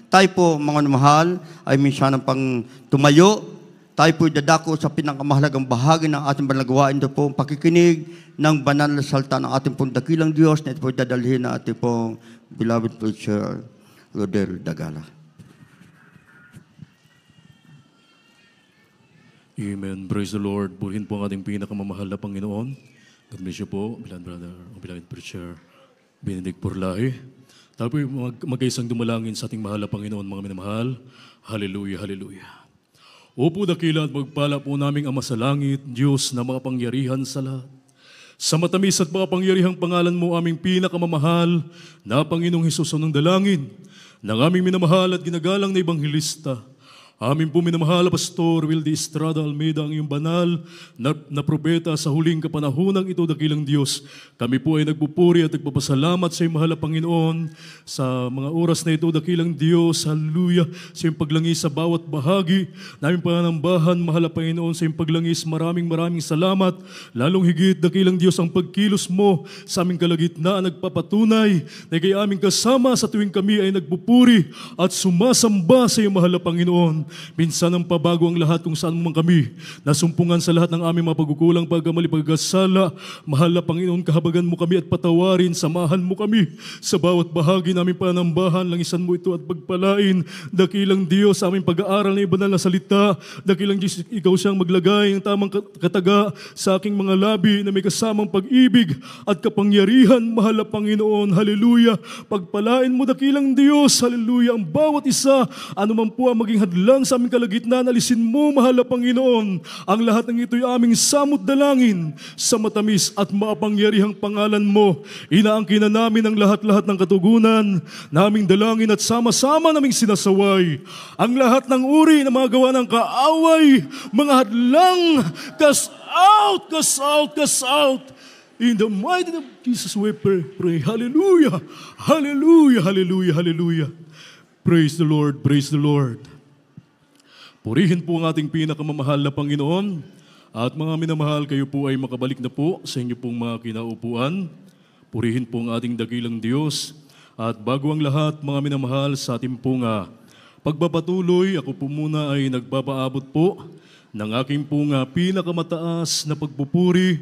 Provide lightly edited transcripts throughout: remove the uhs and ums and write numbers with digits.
Tayo po, mga mahal, ay minsan ng pang tumayo. Tayo po dadako sa pinakamahalagang bahagi ng ating banal ito po, pakikinig ng banal na salita ng ating pong dakilang Diyos na ito po dadalhin na ating pong beloved preacher, Rodel Dagala. Amen. Praise the Lord. Purihin po ang ating pinakamamahal na Panginoon. God bless you po, beloved brother, beloved preacher, Benedict Porlahe. Tayo po mag-isang dumalangin sa ating mahal na Panginoon, mga minamahal. Hallelujah, hallelujah. Opo, dakila at magpala po naming Ama sa langit, Diyos na makapangyarihan sa lahat. Sa matamis at makapangyarihang pangalan mo, aming pinakamamahal na Panginoong Hesus ng dalangin, ng aming minamahal at ginagalang na Ebanghelista, aming po minamahal na Pastor Wildy Estrada Almeida, ang iyong banal na propeta sa huling kapanahonang ito, dakilang Diyos. Kami po ay nagpupuri at nagpapasalamat sa iyong mahal na Panginoon sa mga oras na ito, dakilang Diyos. Hallelujah. Sa iyong paglangis sa bawat bahagi naming pananambahan, mahal na Panginoon, sa iyong paglangis, maraming salamat. Lalong higit, dakilang Diyos, ang pagkilos mo sa aming kalagitnaan nagpapatunay na kay aming kasama sa tuwing kami ay nagpupuri at sumasamba sa iyong mahal na Panginoon. Minsan ang pabago ang lahat kung saan man kami nasumpungan sa lahat ng aming mga pagkukulang, pagkamali, pagkasala. Mahal na Panginoon, kahabagan mo kami at patawarin, samahan mo kami sa bawat bahagi namin panambahan. Langisan mo ito at pagpalain, dakilang Diyos, sa aming pag-aaral ng banal na salita. Dakilang Diyos, ikaw siyang maglagay ng tamang kataga sa aking mga labi na may kasamang pag-ibig at kapangyarihan, mahal na Panginoon. Hallelujah. Pagpalain mo, dakilang Diyos, hallelujah, ang bawat isa, anuman po ang maging hadlang sa aming kalagitnaan, alisin mo, mahal na Panginoon. Ang lahat ng ito'y aming samot dalangin sa matamis at maapangyarihang pangalan mo. Inaangkin na namin ang lahat-lahat ng katugunan naming dalangin at sama-sama naming sinasaway ang lahat ng uri na mga gawa ng kaaway, mga hadlang. Cast out, cast out, cast out. In the mighty name of Jesus we pray. Hallelujah, hallelujah, hallelujah, hallelujah. Praise the Lord, praise the Lord. Purihin po ang ating pinakamamahal na Panginoon, at mga minamahal, kayo po ay makabalik na po sa inyo pong mga kinaupuan. Purihin po ang ating dakilang Diyos, at bago ang lahat, mga minamahal, sa ating pong pagpapatuloy, ako po muna ay nagpapaabot po ng aking pong pinakamataas na pagpupuri,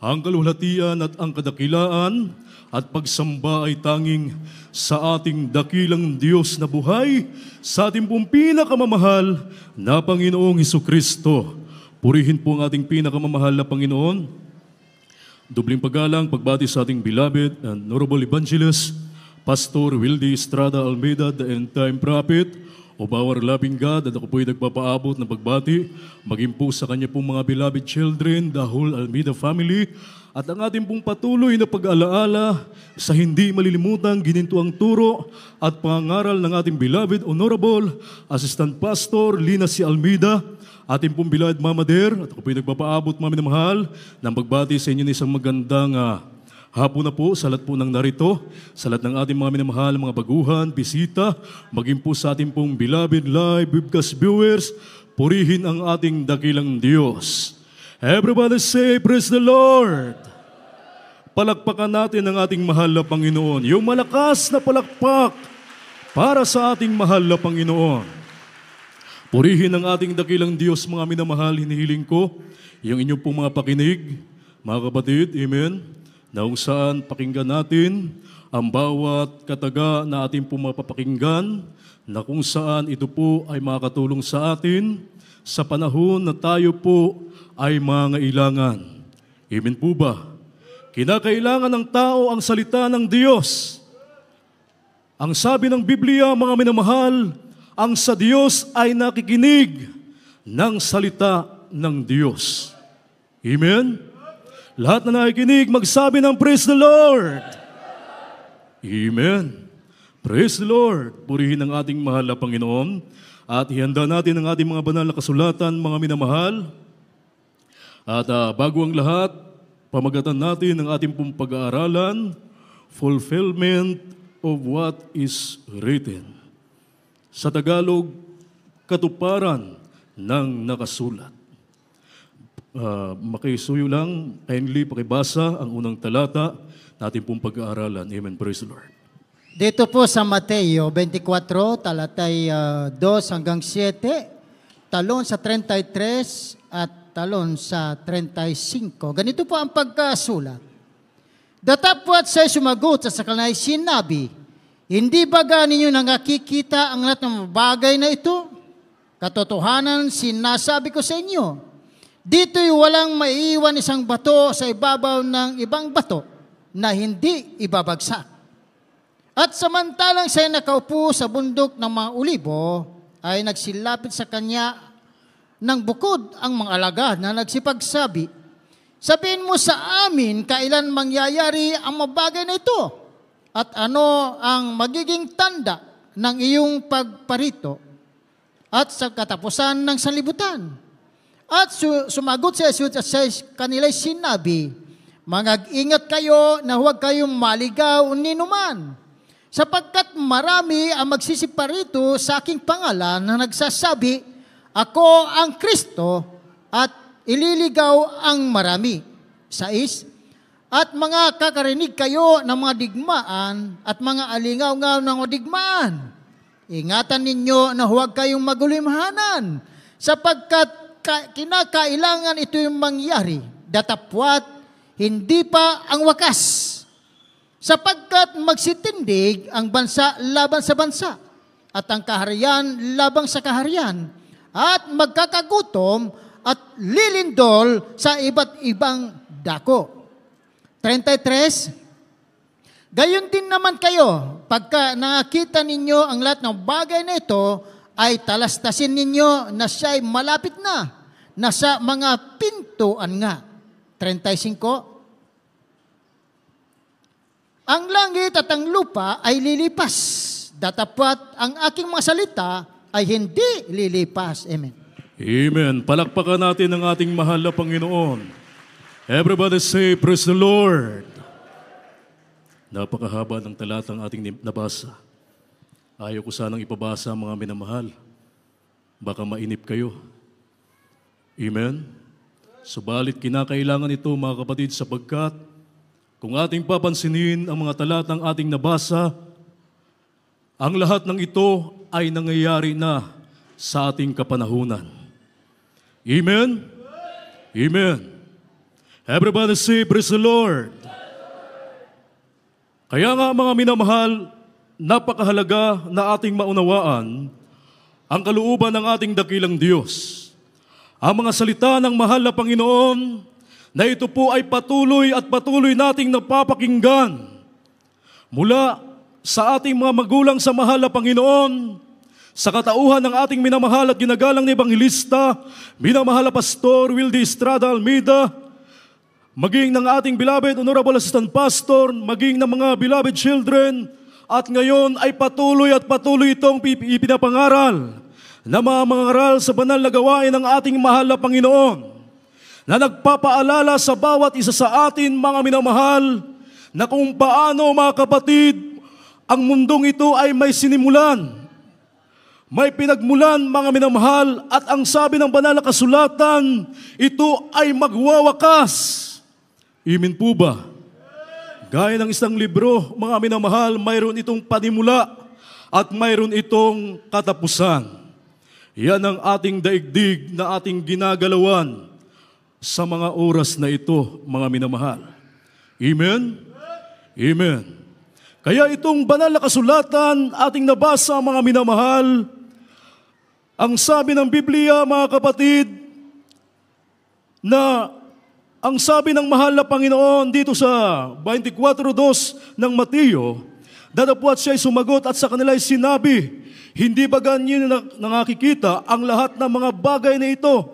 ang kaluwalhatian at ang kadakilaan at pagsamba ay tanging sa ating dakilang Diyos na buhay, sa ating pong pinakamamahal na Panginoong Hesukristo. Purihin po ang ating pinakamamahal na Panginoon. Dubling paggalang, pagbati sa ating beloved and honorable evangelist, Pastor Wildy Estrada Almeida, the end-time prophet of our loving God, at ako po'y nagpapaabot ng pagbati, maging po sa kanya pong mga beloved children, the whole Almeida family, at ang ating pong patuloy na pag-alaala sa hindi malilimutang ginintuang turo at pangaral ng ating beloved Honorable Assistant Pastor Lina C. Almeida, ating pong beloved Mama Der, at ako po'y nagpapaabot, mami na mahal, ng pagbati sa inyo na isang magandang hapon na po sa lahat po ng narito, sa lahat ng ating mga minamahal, mga baguhan, bisita, maging po sa ating pong beloved live webcast viewers, purihin ang ating dakilang Diyos. Everybody say, praise the Lord! Palakpakan natin ang ating mahal na Panginoon, yung malakas na palakpak para sa ating mahal na Panginoon. Purihin ang ating dakilang Diyos, mga minamahal, hinihiling ko, yung inyong pong mga pakinig, mga kapatid, amen, na kung saan pakinggan natin ang bawat kataga na ating pong mapapakinggan, na kung saan ito po ay makakatulong sa atin sa panahon na tayo po ay mangailangan. Amen po ba? Kinakailangan ng tao ang salita ng Diyos. Ang sabi ng Biblia, mga minamahal, ang sa Diyos ay nakikinig ng salita ng Diyos. Amen? Lahat na nakikinig, magsabi ng praise the Lord. Amen. Praise the Lord. Purihin ang ating mahal na Panginoon at ihanda natin ang ating mga banal na kasulatan, mga minamahal. At bago ang lahat, pamagatan natin ang ating pong pag-aaralan, fulfillment of what is written. Sa Tagalog, katuparan ng nakasulat. Makisuyo lang, kindly pakibasa ang unang talata natin pong pag-aaralan. Amen. Praise the Lord. Dito po sa Mateo 24, talatay 2 hanggang 7, talon sa 33 at talon sa 35. Ganito po ang pagkasulat. Datapwat siya'y sumagot sa kanila'y sinabi, hindi ba ninyo nakikita ang lahat ng bagay na ito? Katotohanan, sinasabi ko sa inyo, dito'y walang maiiwan isang bato sa ibabaw ng ibang bato na hindi ibabagsak. At samantalang siya nakaupo sa bundok ng mga ulibo, ay nagsilapit sa kanya ng bukod ang mga alagad na nagsipagsabi, sabihin mo sa amin kailan mangyayari ang mabagay na ito at ano ang magiging tanda ng iyong pagparito at sa katapusan ng sanlibutan. At sumagot si Jesus at sa kanila'y sinabi, mag-ingat kayo na huwag kayong maligaw ni numan, sapagkat marami ang magsisiparito sa aking pangalan na nagsasabi, ako ang Kristo, at ililigaw ang marami. 6. At mga kakarinig kayo ng mga digmaan at mga alingaw-ngaw ng mga digmaan. Ingatan ninyo na huwag kayong magulimhanan, sapagkat kinakailangan ito yung mangyari, datapwat hindi pa ang wakas. Sapagkat magsitindig ang bansa laban sa bansa, at ang kaharian laban sa kaharian, at magkakagutom at lilindol sa iba't ibang dako. 33, gayon din naman kayo, pagka nakita ninyo ang lahat ng bagay na ito, ay talastasin ninyo na siya'y malapit na, nasa mga pintuan nga. 35, ang langit at ang lupa ay lilipas, datapwat ang aking mga salita ay hindi lilipas. Amen. Amen. Palakpakan natin ang ating mahal na Panginoon. Everybody say, praise the Lord. Napakahaba ng talatang ating nabasa. Ayaw ko sanang ipabasa, mga minamahal. Baka mainip kayo. Amen? Subalit kinakailangan ito, mga kapatid, sapagkat kung ating papansinin ang mga talatang ating nabasa, ang lahat ng ito ay nangyayari na sa ating kapanahunan. Amen? Amen. Everybody say, praise the Lord. Kaya nga, mga minamahal, napakahalaga na ating maunawaan ang kalooban ng ating dakilang Diyos. Ang mga salita ng mahal na Panginoon na ito po ay patuloy at patuloy nating napapakinggan mula sa ating mga magulang sa mahal na Panginoon, sa katauhan ng ating minamahal at ginagalang na Ebanghelista, minamahal na Pastor Wildy Estrada Almeida, maging ng ating beloved Honorable Assistant Pastor, maging ng mga beloved children, at ngayon ay patuloy at patuloy itong ipinapangaral na mga mangaral sa banal na gawain ng ating mahal na Panginoon, na nagpapaalala sa bawat isa sa atin, mga minamahal, na kung paano, mga kapatid, ang mundong ito ay may sinimulan, may pinagmulan, mga minamahal, at ang sabi ng banal na kasulatan, ito ay magwawakas. Amen po ba? Gaya ng isang libro, mga minamahal, mayroon itong panimula at mayroon itong katapusan. Yan ang ating daigdig na ating ginagalawan sa mga oras na ito, mga minamahal. Amen? Amen. Kaya itong banal na kasulatan ating nabasa, mga minamahal, ang sabi ng Biblia, mga kapatid, na ang sabi ng mahal na Panginoon dito sa 24:2 ng Mateo, datapwat siya'y sumagot at sa kanila ay sinabi, hindi ba ganyan na nakikita ang lahat ng mga bagay na ito?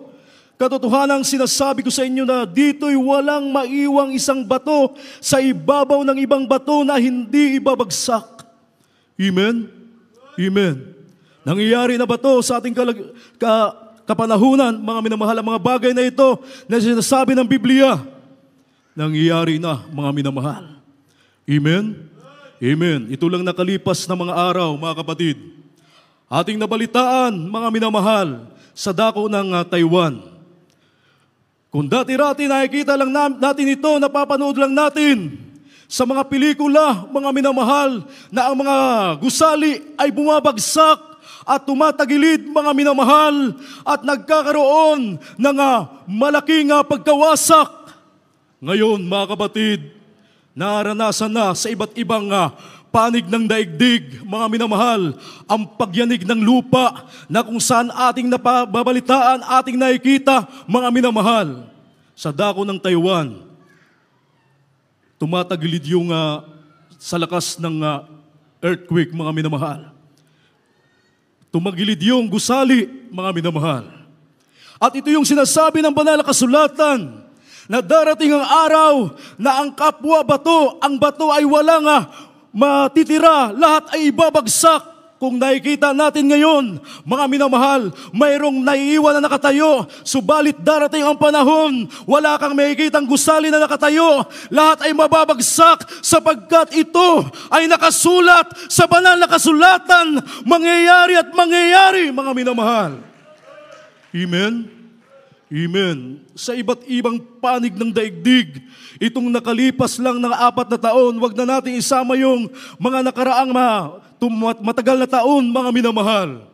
Katotohanan sinasabi ko sa inyo na dito'y walang maiwang isang bato sa ibabaw ng ibang bato na hindi ibabagsak. Amen? Amen. Nangyayari na ba ito sa ating kapanahunan, mga minamahal, ang mga bagay na ito na sinasabi ng Biblia? Nangyayari na, mga minamahal. Amen? Amen. Ito lang nakalipas na mga araw, mga kapatid. Ating nabalitaan, mga minamahal, sa dako ng Taiwan. Kung dati-rati nakikita lang natin ito, napapanood lang natin, sa mga pelikula, mga minamahal, na ang mga gusali ay bumabagsak at tumatagilid, mga minamahal, at nagkakaroon ng malaking pagkawasak. Ngayon, mga kapatid, naranasan na sa iba't ibang panig ng daigdig, mga minamahal, ang pagyanig ng lupa na kung saan ating napababalitaan, ating nakikita, mga minamahal. Sa dako ng Taiwan, tumatagilid yung sa lakas ng earthquake, mga minamahal. Tumagilid yung gusali, mga minamahal. At ito yung sinasabi ng banal na kasulatan, na darating ang araw na ang kapwa bato, ang bato ay walang matitira, lahat ay ibabagsak. Kung nakikita natin ngayon, mga minamahal, mayroong naiiwan na nakatayo, subalit darating ang panahon, wala kang makikitang gusali na nakatayo, lahat ay mababagsak sapagkat ito ay nakasulat sa banal na kasulatan, mangyayari at mangyayari, mga minamahal. Amen? Amen. Sa iba't ibang panig ng daigdig, itong nakalipas lang ng 4 na taon, wag na natin isama yung mga nakaraang matagal na taon, mga minamahal.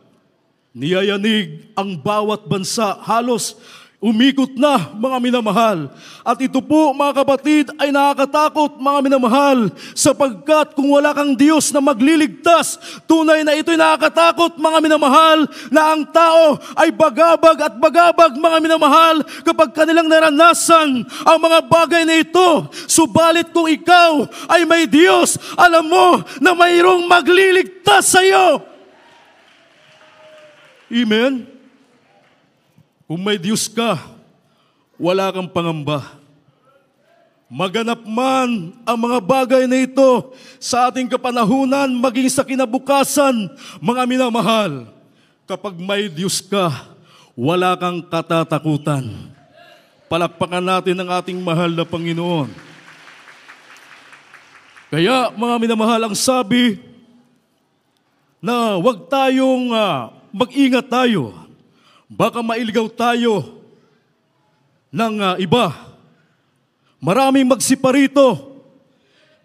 Niyayanig ang bawat bansa, halos umikot na, mga minamahal. At ito po, mga kapatid, ay nakakatakot, mga minamahal, sapagkat kung wala kang Diyos na magliligtas, tunay na ito'y nakakatakot, mga minamahal, na ang tao ay bagabag at bagabag, mga minamahal, kapag kanilang naranasan ang mga bagay na ito. Subalit kung ikaw ay may Diyos, alam mo na mayroong magliligtas sa iyo. Amen? Kung may Diyos ka, wala kang pangamba. Maganap man ang mga bagay na ito sa ating kapanahunan, maging sa kinabukasan, mga minamahal. Kapag may Diyos ka, wala kang katatakutan. Palakpakan natin ang ating mahal na Panginoon. Kaya, mga minamahal, ang sabi na huwag tayong mag-ingat tayo. Baka mailigaw tayo ng iba. Maraming magsiparito,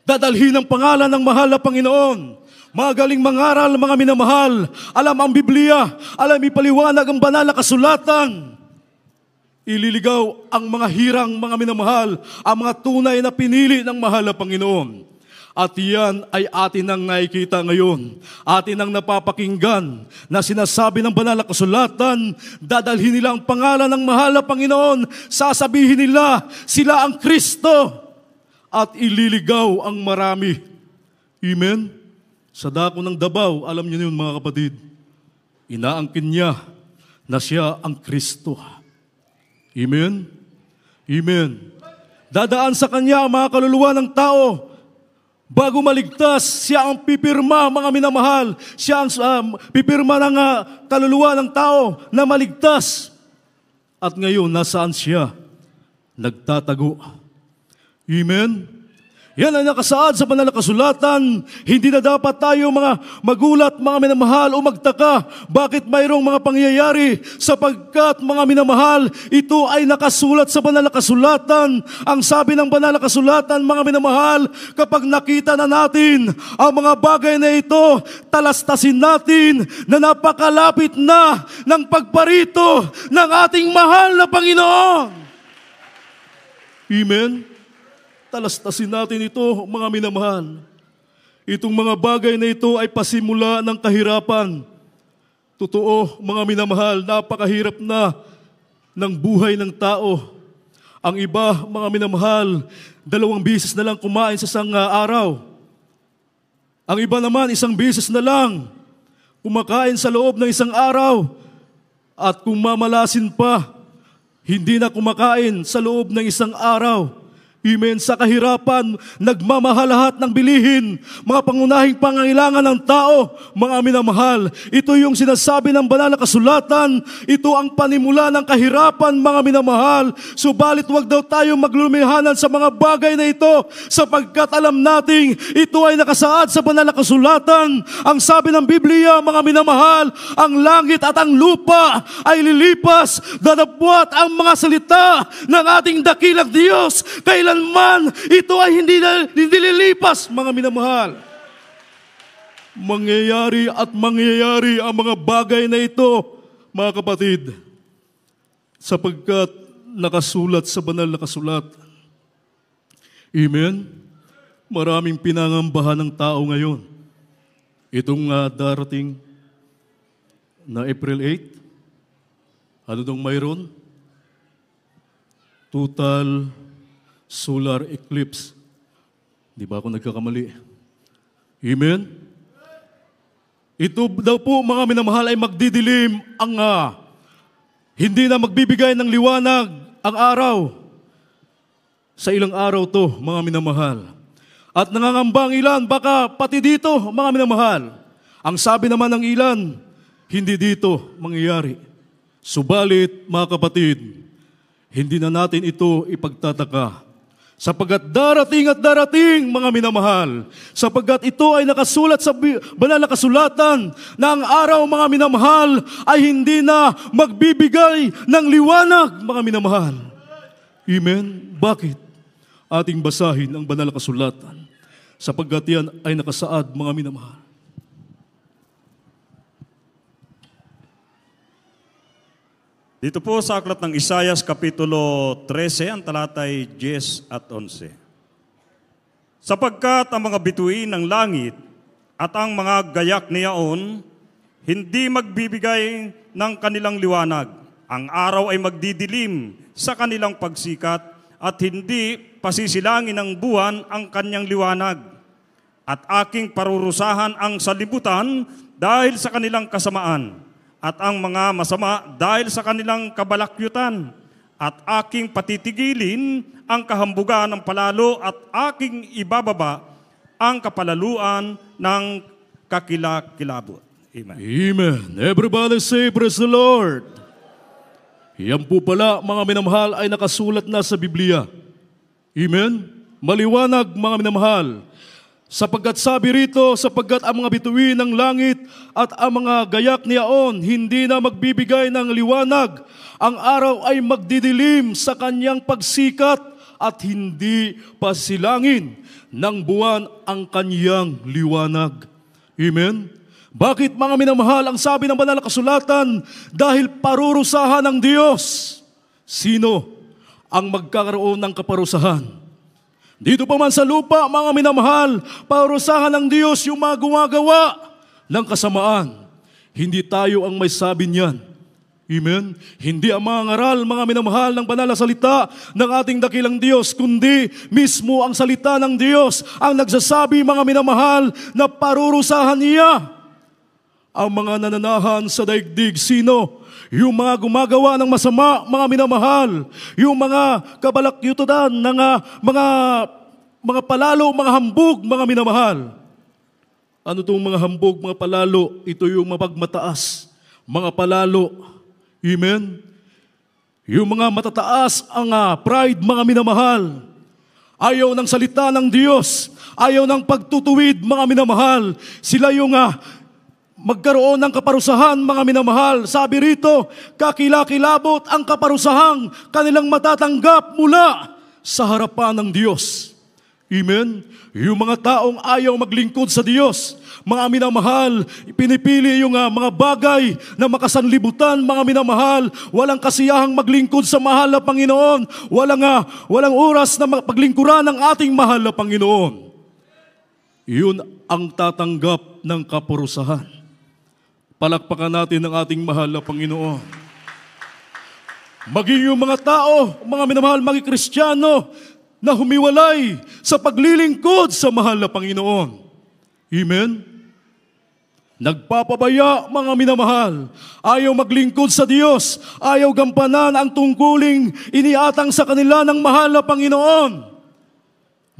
dadalhin ang pangalan ng mahal na Panginoon. Magaling mangaral, mga minamahal. Alam ang Biblia, alam ipaliwanag ang banal na kasulatan. Ililigaw ang mga hirang, mga minamahal, ang mga tunay na pinili ng mahal na Panginoon. At yan ay atin ang nakikita ngayon. Atin ang napapakinggan na sinasabi ng banal na kasulatan, dadalhin nila ang pangalan ng mahal na Panginoon, sasabihin nila, sila ang Kristo, at ililigaw ang marami. Amen? Sa dako ng Davao, alam niyo yun, mga kapatid, inaangkin niya na siya ang Kristo. Amen? Amen. Dadaan sa kanya ang mga kaluluwa ng tao. Bago maligtas, siya ang pipirma, mga minamahal. Siya ang pipirma ng kaluluwa ng tao na maligtas. At ngayon, nasaan siya? Nagtatago. Amen? Yan ang nakasaad sa banal na kasulatan. Hindi na dapat tayo mga magulat, mga minamahal, o magtaka bakit mayroong mga pangyayari, sapagkat, mga minamahal, ito ay nakasulat sa banal na kasulatan. Ang sabi ng banal na kasulatan, mga minamahal, kapag nakita na natin ang mga bagay na ito, talastasin natin na napakalapit na ng pagparito ng ating mahal na Panginoon. Amen? Talastasin natin ito, mga minamahal. Itong mga bagay na ito ay pasimula ng kahirapan. Totoo, mga minamahal, napakahirap na ng buhay ng tao. Ang iba, mga minamahal, 2 beses na lang kumain sa isang araw. Ang iba naman, 1 beses na lang kumakain sa loob ng isang araw. At kung mamalasin pa, hindi na kumakain sa loob ng isang araw. Amen. Sa kahirapan, nagmamahal lahat ng bilihin, mga pangunahing pangangailangan ng tao, mga minamahal. Ito yung sinasabi ng banal na kasulatan. Ito ang panimula ng kahirapan, mga minamahal. Subalit wag daw tayo maglumihanan sa mga bagay na ito, sapagkat alam nating ito ay nakasaad sa banal na kasulatan. Ang sabi ng Biblia, mga minamahal, ang langit at ang lupa ay lilipas, dadapwat ang mga salita ng ating dakilang Diyos. Kailan kailanman ito ay hindi lilipas, mga minamahal. Mangyayari at mangyayari ang mga bagay na ito, mga kapatid, sapagkat nakasulat sa banal na kasulatan. Amen? Maraming pinangambahan ng tao ngayon. Itong darating na April 8, ano dong mayroon? Total solar eclipse. Di ba ako nagkakamali? Amen? Ito daw po, mga minamahal, ay magdidilim ang hindi na magbibigay ng liwanag ang araw. Sa ilang araw to, mga minamahal. At nangangamba ang ilan, baka pati dito, mga minamahal. Ang sabi naman ng ilan, hindi dito mangyayari. Subalit, mga kapatid, hindi na natin ito ipagtataka. Sapagkat darating at darating, mga minamahal, sapagkat ito ay nakasulat sa banal na kasulatan na ang araw, mga minamahal, ay hindi na magbibigay ng liwanag, mga minamahal. Amen? Bakit? Ating basahin ang banal na kasulatan, sapagkat yan ay nakasaad, mga minamahal. Dito po sa aklat ng Isaias Kapitulo 13, ang talatay 10 at 11. Sapagkat ang mga bituin ng langit at ang mga gayak niyaon, hindi magbibigay ng kanilang liwanag. Ang araw ay magdidilim sa kanilang pagsikat at hindi pasisilangin ng buwan ang kanyang liwanag. At aking parurusahan ang salibutan dahil sa kanilang kasamaan, at ang mga masama dahil sa kanilang kabalakyutan, at aking patitigilin ang kahambugan ng palalo, at aking ibababa ang kapalaluan ng kakilakilabot. Amen. Amen. Everybody say, praise the Lord. Yan po pala, mga minamahal, ay nakasulat na sa Biblia. Amen. Maliwanag, mga minamahal. Sapagkat sabi rito, sapagkat ang mga bituin ng langit at ang mga gayak niyaon hindi na magbibigay ng liwanag, ang araw ay magdidilim sa kanyang pagsikat at hindi pasilangin ng buwan ang kanyang liwanag. Amen? Bakit, mga minamahal, ang sabi ng banal na kasulatan? Dahil parurusahan ng Diyos. Sino ang magkakaroon ng kaparusahan? Dito pa man sa lupa, mga minamahal, parusahan ng Diyos yung mga gumagawa ng kasamaan. Hindi tayo ang may sabi niyan. Amen? Hindi ang mga ngaral, mga minamahal, ng banal na salita ng ating dakilang Diyos, kundi mismo ang salita ng Diyos ang nagsasabi, mga minamahal, na parurusahan niya ang mga nananahan sa daigdig. Sino? Yung mga gumagawa ng masama, mga minamahal, yung mga kabalakyutan ng mga palalo, mga hambog, mga minamahal. Ano itong mga hambog, mga palalo? Ito yung mapagmataas, mga palalo. Amen? Yung mga matataas ang pride, mga minamahal. Ayaw ng salita ng Diyos, ayaw ng pagtutuwid, mga minamahal. Sila yung magkaroon ng kaparusahan, mga minamahal. Sabi rito, kakilakilabot ang kaparusahang kanilang matatanggap mula sa harapan ng Diyos. Amen? Yung mga taong ayaw maglingkod sa Diyos, mga minamahal, pinipili yung mga bagay na makasanlibutan, mga minamahal, walang kasiyahang maglingkod sa mahal na Panginoon, walang oras na paglingkuran ng ating mahal na Panginoon. Yun ang tatanggap ng kaparusahan. Palakpakan natin ang ating mahal na Panginoon. Maging yung mga tao, mga minamahal, maging Kristiyano na humiwalay sa paglilingkod sa mahal na Panginoon. Amen? Nagpapabaya, mga minamahal. Ayaw maglingkod sa Diyos. Ayaw gampanan ang tungkuling iniatang sa kanila ng mahal na Panginoon.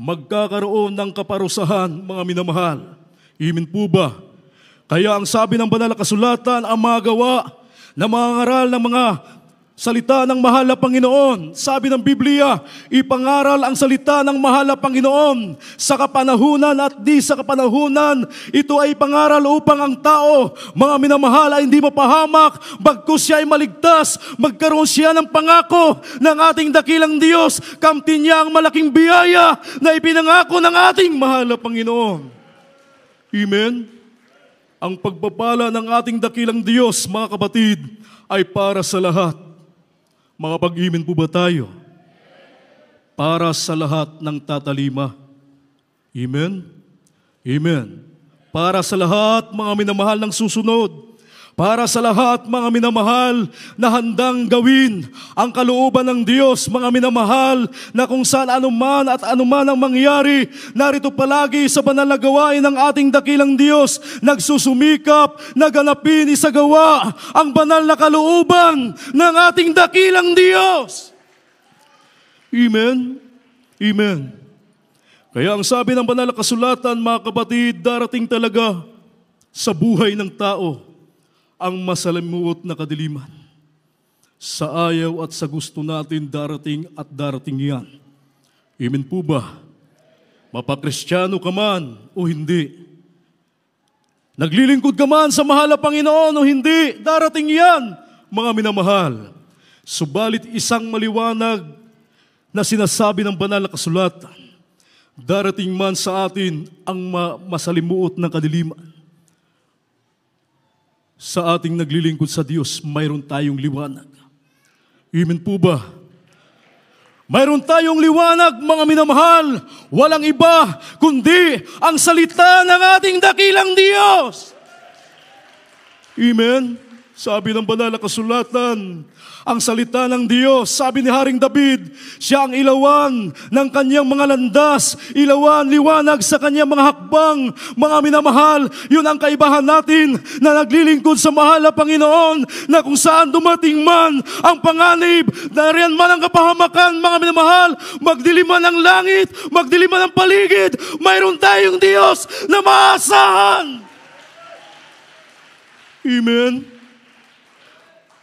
Magkakaroon ng kaparusahan, mga minamahal. Amen po ba? Kaya ang sabi ng banal na kasulatan, ang mga gawa na mga ngaral ng mga Salita ng mahal na Panginoon. Sabi ng Biblia, ipangaral ang salita ng mahal na Panginoon sa kapanahunan at di sa kapanahunan. Ito ay pangaral upang ang tao, mga minamahal, ay hindi mapahamak, bagkus siya ay maligtas, magkaroon siya ng pangako ng ating dakilang Diyos. Kamtin niya ang malaking biyaya na ipinangako ng ating mahal na Panginoon. Amen? Ang pagpapala ng ating dakilang Diyos, mga kapatid, ay para sa lahat. Makapag-imin po ba tayo? Para sa lahat ng tatalima. Amen? Amen. Para sa lahat, mga minamahal ng susunod. Para sa lahat, mga minamahal, na handang gawin ang kalooban ng Diyos, mga minamahal, na kung saan anuman at anuman ang mangyari, narito palagi sa banal na gawain ng ating dakilang Diyos, nagsusumikap, naganapin, isagawa ang banal na kalooban ng ating dakilang Diyos. Amen? Amen. Kaya ang sabi ng banal na kasulatan, mga kapatid, darating talaga sa buhay ng tao ang masalimuot na kadiliman. Sa ayaw at sa gusto natin darating at darating yan. Amen po ba? Mapakristyano ka man o hindi. Naglilingkod ka man sa mahal na Panginoon o hindi, darating yan, mga minamahal. Subalit isang maliwanag na sinasabi ng banal na kasulatan, darating man sa atin ang masalimuot ng kadiliman. Sa ating naglilingkod sa Diyos, mayroon tayong liwanag. Amen po ba? Mayroon tayong liwanag, mga minamahal. Walang iba, kundi ang salita ng ating dakilang Diyos. Amen? Sabi ng banal na kasulatan, ang salita ng Diyos, sabi ni Haring David, siya ang ilawan ng kanyang mga landas, ilawan, liwanag sa kanyang mga hakbang. Mga minamahal, yun ang kaibahan natin na naglilingkod sa mahal na Panginoon, na kung saan dumating man ang panganib, nariyan man ang kapahamakan, mga minamahal, magdiliman ang langit, magdiliman ang paligid, mayroon tayong Diyos na maasahan. Amen?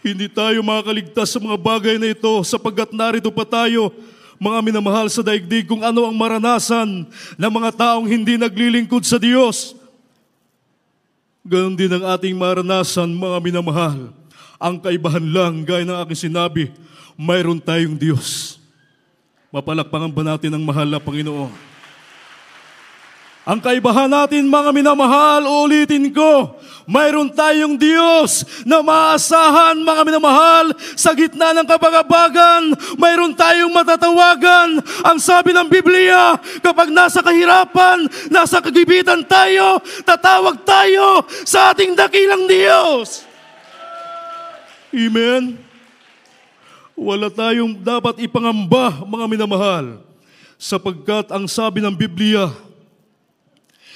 Hindi tayo makakaligtas sa mga bagay na ito sapagkat narito pa tayo, mga minamahal, sa daigdig kung ano ang maranasan ng mga taong hindi naglilingkod sa Diyos. Ganon din ang ating maranasan, mga minamahal. Ang kaibahan lang, gaya ng aking sinabi, mayroon tayong Diyos. Mapalakpakan ba natin ang mahal na Panginoon? Ang kaibahan natin, mga minamahal, ulitin ko, mayroon tayong Diyos na maasahan, mga minamahal, sa gitna ng kabagabagan, mayroon tayong matatawagan. Ang sabi ng Biblia, kapag nasa kahirapan, nasa kagipitan tayo, tatawag tayo sa ating dakilang Diyos. Amen? Wala tayong dapat ipangamba, mga minamahal, sapagkat ang sabi ng Biblia,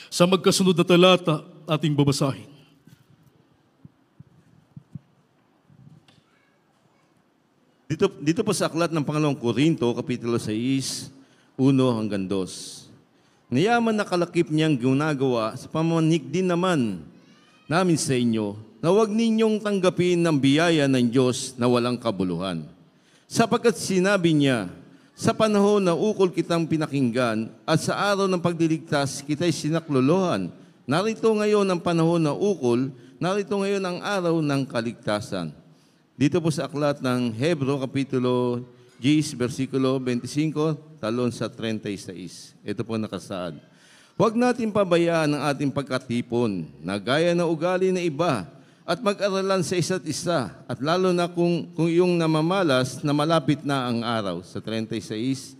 sa magkasunod na talata, ating babasahin. Dito po sa aklat ng Pangalawang Korinto, Kapitulo 6, 1 hanggang 2. Nayaman na kalakip niyang ginagawa sa pamanik din naman namin sa inyo, na huwag ninyong tanggapin ng biyaya ng Diyos na walang kabuluhan. Sapagkat sinabi niya, sa panahon na ukol kitang pinakinggan at sa araw ng pagliligtas kita'y sinaklolohan. Narito ngayon ang panahon na ukol, narito ngayon ang araw ng kaligtasan. Dito po sa aklat ng Hebro, Kapitulo 10, versikulo 25, talon sa 36. Ito po nakasaad. Huwag natin pabayaan ang ating pagkatipon na gaya ng ugali na iba, at mag-aralan sa isa't isa, at lalo na kung iyong namamalas na malapit na ang araw, sa 36,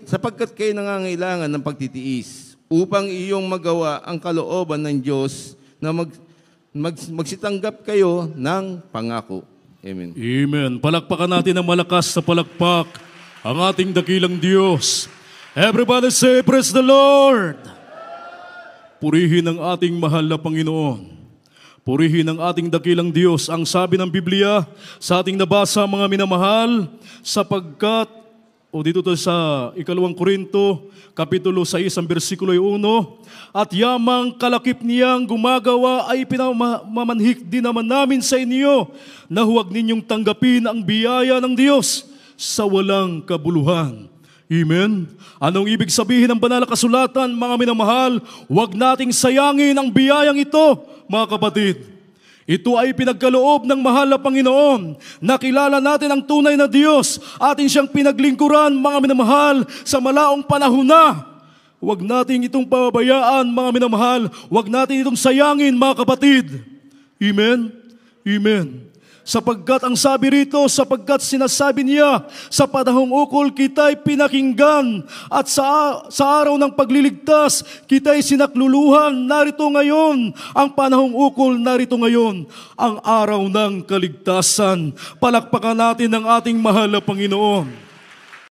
sapagkat kayo nangangailangan ng pagtitiis, upang iyong magawa ang kalooban ng Diyos na magsitanggap kayo ng pangako. Amen. Amen. Palakpakan natin ng malakas sa palakpak ang ating dakilang Diyos. Everybody say, praise the Lord! Purihin ang ating mahal na Panginoon. Purihin ang ating dakilang Diyos. Ang sabi ng Biblia sa ating nabasa, mga minamahal, sapagkat O dito to sa 2 Korinto, Kapitulo 6, ang versikulo 1, at yamang kalakip niyang gumagawa ay pinamamanhik din naman namin sa inyo na huwag ninyong tanggapin ang biyaya ng Diyos sa walang kabuluhan. Amen? Anong ibig sabihin ng banal na kasulatan, mga minamahal? Huwag nating sayangin ang biyayang ito, mga kapatid. Ito ay pinagkaloob ng mahal na Panginoon. Nakilala natin ang tunay na Diyos. Atin siyang pinaglingkuran, mga minamahal, sa malaong panahon na. Huwag natin itong pababayaan, mga minamahal. Huwag natin itong sayangin, mga kapatid. Amen? Amen. Sapagkat ang sabi rito, sapagkat sinasabi niya, sa panahong ukol kita'y pinakinggan, at sa araw ng pagliligtas, kita'y sinakluluhan. Narito ngayon, ang panahong ukol, narito ngayon, ang araw ng kaligtasan. Palakpakan natin ang ating mahal na Panginoon.